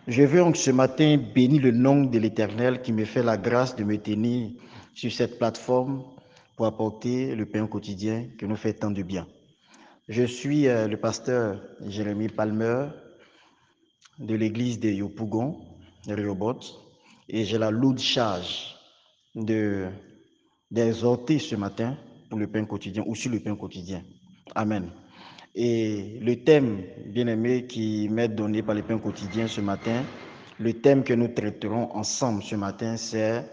Je veux donc ce matin bénir le nom de l'Éternel qui me fait la grâce de me tenir sur cette plateforme pour apporter le pain quotidien qui nous fait tant de bien. Je suis le pasteur Jérémy Palmer de l'église de Yopougon, Rehoboth, et j'ai la lourde charge d'exhorter ce matin pour le pain quotidien ou sur le pain quotidien. Amen. Et le thème, bien-aimé, qui m'est donné par le pain quotidien ce matin, le thème que nous traiterons ensemble ce matin, c'est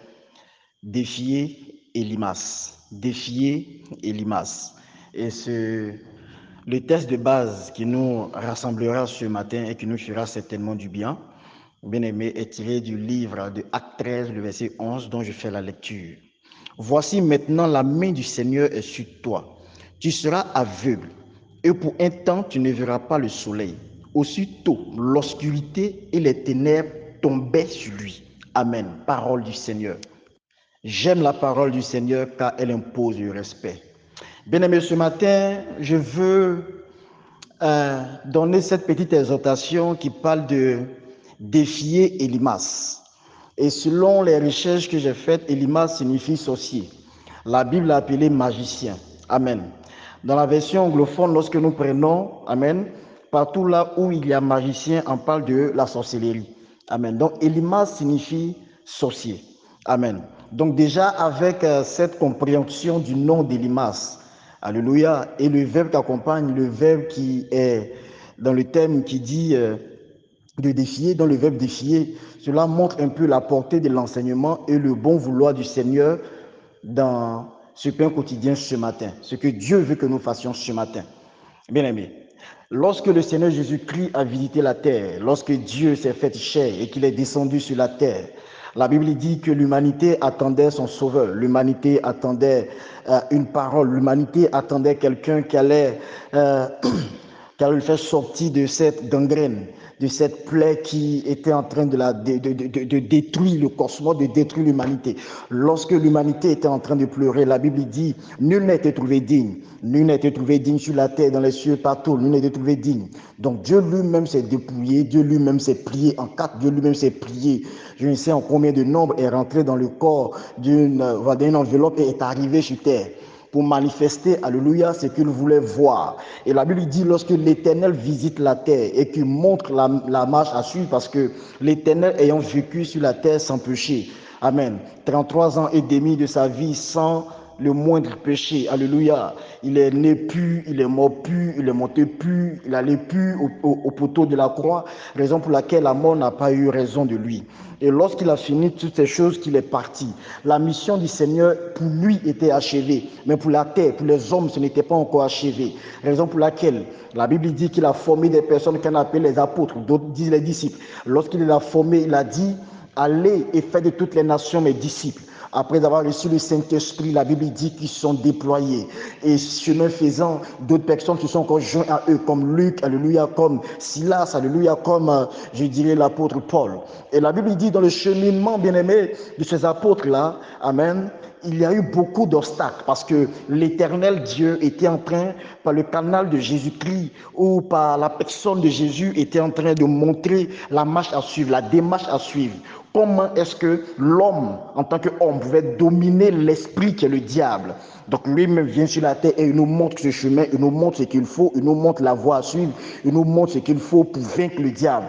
défier Elimas. Défier Elimas. Et le texte de base qui nous rassemblera ce matin et qui nous fera certainement du bien, bien-aimé, est tiré du livre de Actes 13, le verset 11, dont je fais la lecture. Voici maintenant la main du Seigneur est sur toi. Tu seras aveugle et pour un temps tu ne verras pas le soleil. Aussitôt, l'obscurité et les ténèbres tombaient sur lui. Amen. Parole du Seigneur. J'aime la parole du Seigneur car elle impose le respect. Bien-aimé, ce matin, je veux donner cette petite exhortation qui parle de défier Elimas. Et selon les recherches que j'ai faites, Elimas signifie sorcier. La Bible l'a appelé magicien. Amen. Dans la version anglophone, lorsque nous prenons, amen, partout là où il y a magicien, on parle de la sorcellerie. Amen. Donc, Elimas signifie sorcier. Amen. Donc, déjà, avec cette compréhension du nom d'Elimas, alléluia, et le verbe qui accompagne, le verbe qui est dans le thème qui dit de défier, dans le verbe défier, cela montre un peu la portée de l'enseignement et le bon vouloir du Seigneur dans ce pain quotidien ce matin, ce que Dieu veut que nous fassions ce matin. Bien aimé, lorsque le Seigneur Jésus-Christ a visité la terre, lorsque Dieu s'est fait chair et qu'il est descendu sur la terre, la Bible dit que l'humanité attendait son sauveur, l'humanité attendait une parole, l'humanité attendait quelqu'un qui allait le faire sortir de cette gangrène, de cette plaie qui était en train de détruire le cosmos, de détruire l'humanité. Lorsque l'humanité était en train de pleurer, la Bible dit, nul n'a été trouvé digne. Nul n'a été trouvé digne sur la terre, dans les cieux, partout. Nul n'a été trouvé digne. Donc Dieu lui-même s'est dépouillé, Dieu lui-même s'est plié en quatre, Dieu lui-même s'est plié. Je ne sais en combien de nombre est rentré dans le corps d'une enveloppe et est arrivé sur terre pour manifester, alléluia, ce qu'il voulait voir. Et la Bible dit, lorsque l'Éternel visite la terre et qu'il montre la marche à suivre, parce que l'Éternel ayant vécu sur la terre sans péché, amen, 33 ans et demi de sa vie sans le moindre péché, alléluia, il est né pur, il est mort pur, il est monté pur, il allait pur au poteau de la croix, raison pour laquelle la mort n'a pas eu raison de lui. Et lorsqu'il a fini toutes ces choses, qu'il est parti. La mission du Seigneur pour lui était achevée, mais pour la terre, pour les hommes, ce n'était pas encore achevé. Raison pour laquelle la Bible dit qu'il a formé des personnes qu'on appelle les apôtres, d'autres disent les disciples. Lorsqu'il les a formés, il a dit, allez et faites de toutes les nations mes disciples. Après avoir reçu le Saint-Esprit, la Bible dit qu'ils sont déployés. Et chemin faisant, d'autres personnes se sont encore joints à eux, comme Luc, alléluia, comme Silas, alléluia, comme, je dirais, l'apôtre Paul. Et la Bible dit dans le cheminement, bien-aimé, de ces apôtres-là, amen, il y a eu beaucoup d'obstacles parce que l'Éternel Dieu était en train, par le canal de Jésus-Christ ou par la personne de Jésus, était en train de montrer la marche à suivre, la démarche à suivre. Comment est-ce que l'homme, en tant qu'homme, pouvait dominer l'esprit qui est le diable? Donc lui-même vient sur la terre et il nous montre ce chemin, il nous montre ce qu'il faut, il nous montre la voie à suivre, il nous montre ce qu'il faut pour vaincre le diable.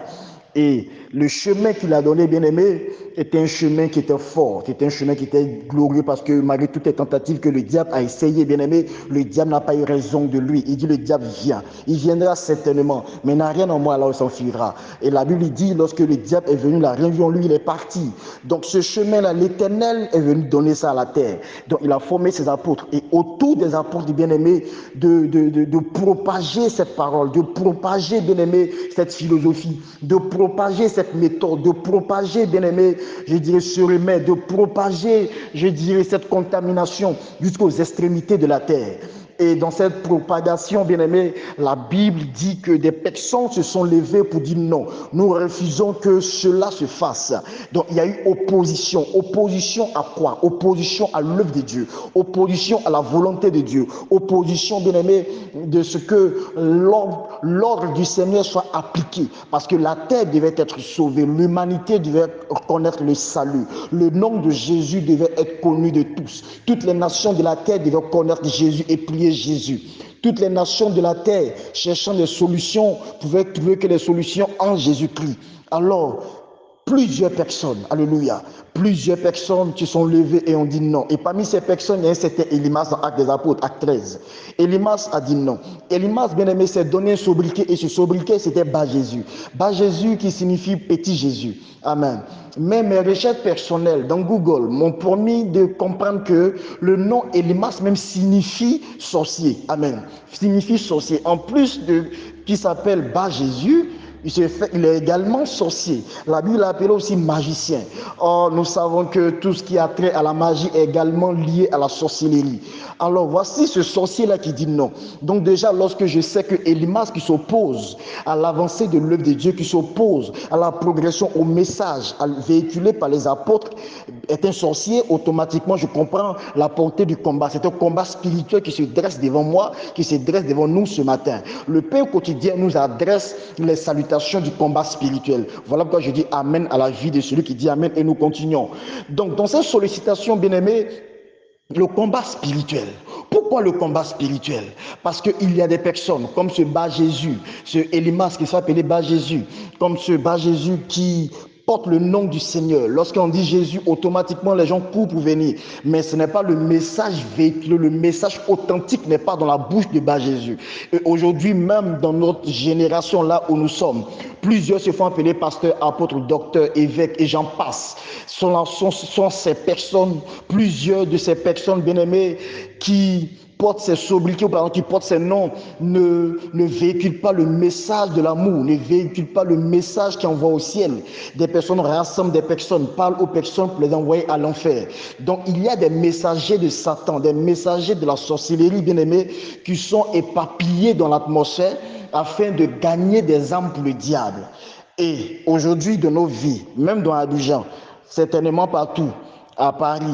Et le chemin qu'il a donné, bien-aimé, était un chemin qui était fort, c'était un chemin qui était glorieux parce que malgré toutes les tentatives que le diable a essayé, bien-aimé, le diable n'a pas eu raison de lui. Il dit le diable vient, il viendra certainement, mais n'a rien en moi, alors il s'enfuira. Et la Bible dit, lorsque le diable est venu, il n'a rien vu en lui, il est parti. Donc ce chemin-là, l'Éternel est venu donner ça à la terre. Donc il a formé ses apôtres et autour des apôtres, bien-aimé, de propager cette parole, de propager, bien-aimé, cette philosophie, de propager cette méthode, de propager, bien-aimé, je dirais ce remède, de propager, je dirais cette contamination jusqu'aux extrémités de la terre. Et dans cette propagation, bien aimé, la Bible dit que des personnes se sont levées pour dire non. Nous refusons que cela se fasse. Donc il y a eu opposition. Opposition à quoi? Opposition à l'œuvre de Dieu. Opposition à la volonté de Dieu. Opposition, bien aimé, de ce que l'ordre du Seigneur soit appliqué. Parce que la terre devait être sauvée. L'humanité devait connaître le salut. Le nom de Jésus devait être connu de tous. Toutes les nations de la terre devaient connaître Jésus et prier Jésus. Toutes les nations de la terre, cherchant des solutions, pouvaient trouver que les solutions en Jésus-Christ. Alors, plusieurs personnes, alléluia, plusieurs personnes se sont levées et ont dit non. Et parmi ces personnes, il y a un certain Élymas dans Actes des Apôtres, Acte 13. Élymas a dit non. Élymas, bien aimé, s'est donné un sobriquet, et ce sobriquet, c'était Bas Jésus. Bas Jésus qui signifie petit Jésus. Amen. Mais mes recherches personnelles dans Google m'ont permis de comprendre que le nom Élymas même signifie sorcier. Amen. Signifie sorcier. En plus de qui s'appelle Bas Jésus, il est également sorcier. La Bible l'appelle aussi magicien. Or, nous savons que tout ce qui a trait à la magie est également lié à la sorcellerie. Alors, voici ce sorcier-là qui dit non. Donc déjà, lorsque je sais que Élymas qui s'oppose à l'avancée de l'œuvre de Dieu, qui s'oppose à la progression, au message véhiculé par les apôtres, est un sorcier, automatiquement, je comprends la portée du combat. C'est un combat spirituel qui se dresse devant moi, qui se dresse devant nous ce matin. Le pain quotidien nous adresse les salutations du combat spirituel. Voilà pourquoi je dis Amen à la vie de celui qui dit Amen et nous continuons. Donc, dans cette sollicitation, bien-aimés, le combat spirituel. Pourquoi le combat spirituel? Parce qu'il y a des personnes comme ce Bas Jésus, ce Élymas qui s'appelait Bas Jésus, comme ce Bas Jésus qui porte le nom du Seigneur. Lorsqu'on dit Jésus, automatiquement les gens courent pour venir. Mais ce n'est pas le message véhiculé, le message authentique n'est pas dans la bouche de Bas Jésus. Et aujourd'hui, même dans notre génération là où nous sommes, plusieurs se font appeler pasteurs, apôtres, docteurs, évêques et j'en passe. Sont ces personnes, plusieurs de ces personnes bien-aimées qui portent ces sobriquets ou par exemple qui portent ces noms ne véhiculent pas le message de l'amour, ne véhiculent pas le message qui envoie au ciel. Des personnes rassemblent des personnes, parlent aux personnes pour les envoyer à l'enfer. Donc il y a des messagers de Satan, des messagers de la sorcellerie bien-aimés qui sont éparpillés dans l'atmosphère afin de gagner des âmes pour le diable. Et aujourd'hui de nos vies, même dans Abidjan, certainement partout, à Paris,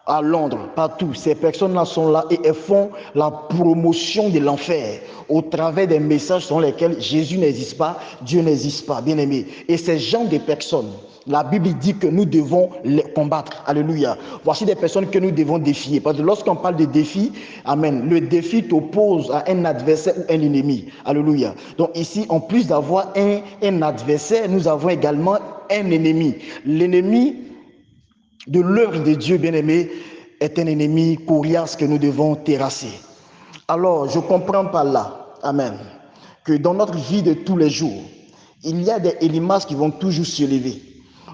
à Londres, partout, ces personnes-là sont là et elles font la promotion de l'enfer au travers des messages selon lesquels Jésus n'existe pas, Dieu n'existe pas, bien aimé. Et ces gens de personnes, la Bible dit que nous devons les combattre. Alléluia. Voici des personnes que nous devons défier. Parce que lorsqu'on parle de défi, amen, le défi t'oppose à un adversaire ou un ennemi. Alléluia. Donc ici, en plus d'avoir un adversaire, nous avons également un ennemi. L'ennemi de l'œuvre de Dieu, bien-aimé, est un ennemi coriace que nous devons terrasser. Alors, je comprends par là, amen, que dans notre vie de tous les jours, il y a des Élymas qui vont toujours se lever.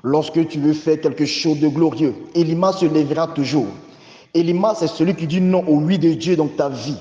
Lorsque tu veux faire quelque chose de glorieux, Élymas se lèvera toujours. Élymas, c'est celui qui dit non au oui de Dieu dans ta vie.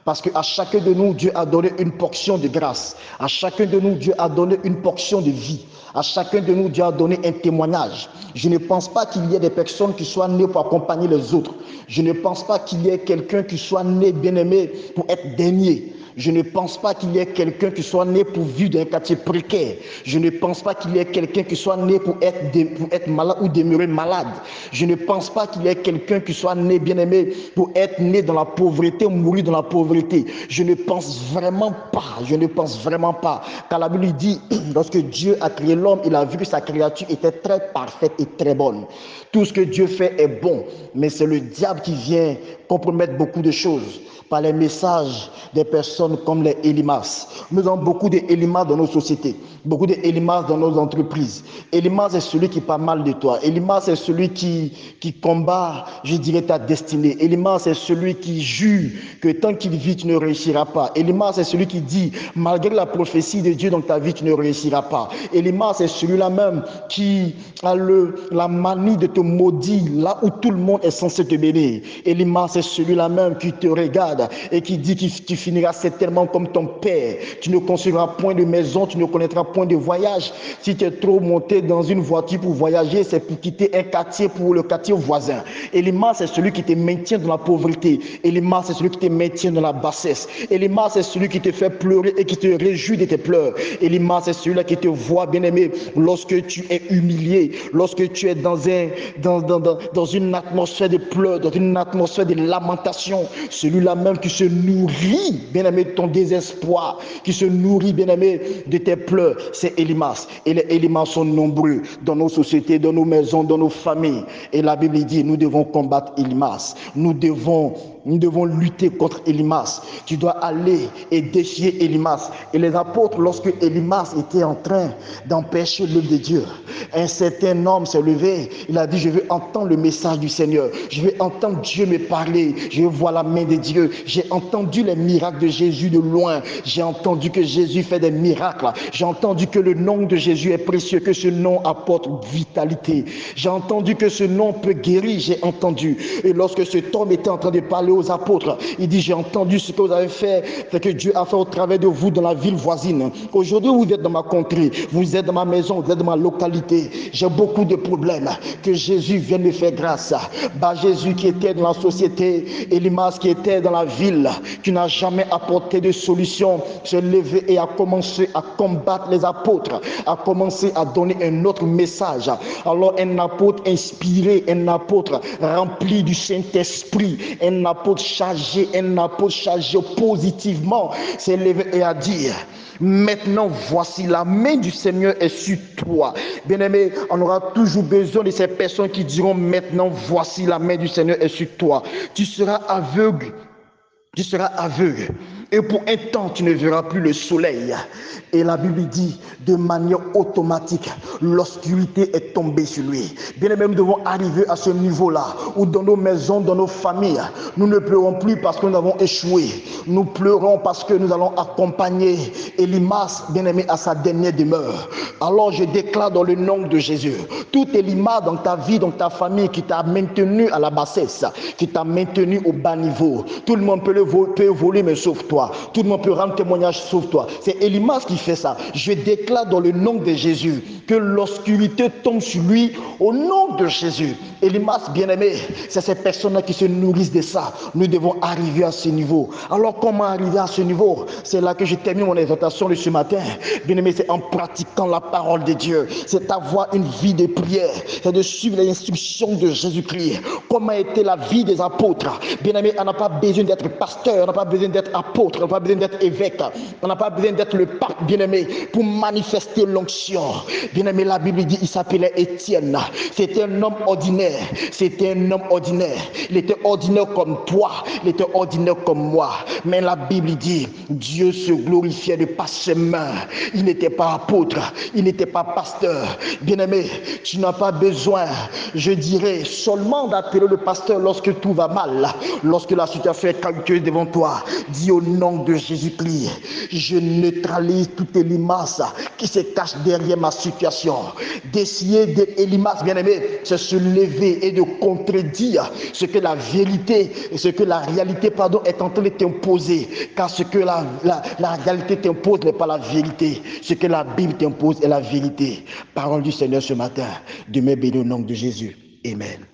Parce qu'à chacun de nous, Dieu a donné une portion de grâce. À chacun de nous, Dieu a donné une portion de vie. À chacun de nous, Dieu a donné un témoignage. Je ne pense pas qu'il y ait des personnes qui soient nées pour accompagner les autres. Je ne pense pas qu'il y ait quelqu'un qui soit né bien-aimé pour être dernier. Je ne pense pas qu'il y ait quelqu'un qui soit né pour vivre dans un quartier précaire. Je ne pense pas qu'il y ait quelqu'un qui soit né pour être malade ou demeurer malade. Je ne pense pas qu'il y ait quelqu'un qui soit né bien-aimé pour être né dans la pauvreté ou mourir dans la pauvreté. Je ne pense vraiment pas. Car la Bible dit, lorsque Dieu a créé l'homme, il a vu que sa créature était très parfaite et très bonne. Tout ce que Dieu fait est bon, mais c'est le diable qui vient compromettre beaucoup de choses par les messages des personnes comme les Élymas. Nous avons beaucoup d'Élymas dans nos sociétés, beaucoup d'Élymas dans nos entreprises. Élymas est celui qui parle mal de toi. Élymas est celui qui combat, je dirais, ta destinée. Élymas est celui qui jure que tant qu'il vit, tu ne réussiras pas. Élymas est celui qui dit, malgré la prophétie de Dieu dans ta vie, tu ne réussiras pas. Élymas est celui-là même qui a la manie de te maudire là où tout le monde est censé te bénir. Élymas est celui-là même qui te regarde regarde et qui dit que tu finiras certainement comme ton père. Tu ne construiras point de maison, tu ne connaîtras point de voyage. Si tu es trop monté dans une voiture pour voyager, c'est pour quitter un quartier pour le quartier voisin. Elimas, c'est celui qui te maintient dans la pauvreté. Elimas, c'est celui qui te maintient dans la bassesse. Elimas, c'est celui qui te fait pleurer et qui te réjouit de tes pleurs. Elimas, c'est celui-là qui te voit, bien-aimé, lorsque tu es humilié, lorsque tu es dans une atmosphère de pleurs, dans une atmosphère de lamentation. Celui-là même qui se nourrit, bien-aimé, de ton désespoir, qui se nourrit, bien-aimé, de tes pleurs, c'est Elimas. Et les Elimas sont nombreux dans nos sociétés, dans nos maisons, dans nos familles. Et la Bible dit, nous devons combattre Elimas. Nous devons lutter contre Elimas. Tu dois aller et défier Elimas. Et les apôtres, lorsque Elimas était en train d'empêcher l'œuvre de Dieu, un certain homme s'est levé. Il a dit, je veux entendre le message du Seigneur. Je veux entendre Dieu me parler. Je veux voir la main de Dieu. J'ai entendu les miracles de Jésus de loin. J'ai entendu que Jésus fait des miracles. J'ai entendu que le nom de Jésus est précieux, que ce nom apporte vitalité. J'ai entendu que ce nom peut guérir. J'ai entendu. Et lorsque cet homme était en train de parler aux apôtres, il dit, j'ai entendu ce que vous avez fait, ce que Dieu a fait au travers de vous dans la ville voisine. Aujourd'hui, vous êtes dans ma contrée, vous êtes dans ma maison, vous êtes dans ma localité. J'ai beaucoup de problèmes. Que Jésus vienne me faire grâce. Bah, Jésus qui était dans la société, Elimas qui était dans la ville, qui n'a jamais apporté de solution, s'est levé et a commencé à combattre les apôtres, a commencé à donner un autre message. Alors un apôtre inspiré, un apôtre rempli du Saint-Esprit, un apôtre chargé positivement, s'est levé et a dit, maintenant voici la main du Seigneur est sur toi. Bien-aimé, on aura toujours besoin de ces personnes qui diront, maintenant voici la main du Seigneur est sur toi. Tu seras aveugle. Tu seras aveugle. Et pour un temps, tu ne verras plus le soleil. Et la Bible dit, de manière automatique, l'obscurité est tombée sur lui. Bien aimé, nous devons arriver à ce niveau-là, où dans nos maisons, dans nos familles, nous ne pleurons plus parce que nous avons échoué. Nous pleurons parce que nous allons accompagner Elimas, bien aimé, à sa dernière demeure. Alors je déclare dans le nom de Jésus, tout Elimas dans ta vie, dans ta famille, qui t'a maintenu à la bassesse, qui t'a maintenu au bas niveau. Tout le monde peut évoluer, mais sauf toi. Tout le monde peut rendre témoignage sauf toi. C'est Elimas qui fait ça. Je déclare dans le nom de Jésus que l'obscurité tombe sur lui au nom de Jésus. Elimas, bien-aimé, c'est ces personnes-là qui se nourrissent de ça. Nous devons arriver à ce niveau. Alors comment arriver à ce niveau? C'est là que je termine mon exhortation de ce matin. Bien-aimé, c'est en pratiquant la parole de Dieu. C'est avoir une vie de prière. C'est de suivre les instructions de Jésus-Christ. Comment était la vie des apôtres? Bien-aimé, on n'a pas besoin d'être pasteur, on n'a pas besoin d'être apôtre, on n'a pas besoin d'être évêque, on n'a pas besoin d'être le pape, bien-aimé, pour manifester l'onction. Bien-aimé, la Bible dit, il s'appelait Étienne. C'était un homme ordinaire. C'était un homme ordinaire. Il était ordinaire comme toi, il était ordinaire comme moi. Mais la Bible dit, Dieu se glorifiait de par ses mains. Il n'était pas apôtre, il n'était pas pasteur. Bien-aimé, tu n'as pas besoin, je dirais, seulement d'appeler le pasteur lorsque tout va mal, lorsque la situation est calculeuse devant toi. Dis au nom de Jésus-Christ, je neutralise toute Elimas qui se cache derrière ma situation. D'essayer d'Elimas, bien-aimé, c'est se lever et de contredire ce que la vérité, ce que la réalité, est en train de t'imposer. Car ce que la réalité t'impose n'est pas la vérité. Ce que la Bible t'impose est la vérité. Parole du Seigneur ce matin. Demeure béni au nom de Jésus. Amen.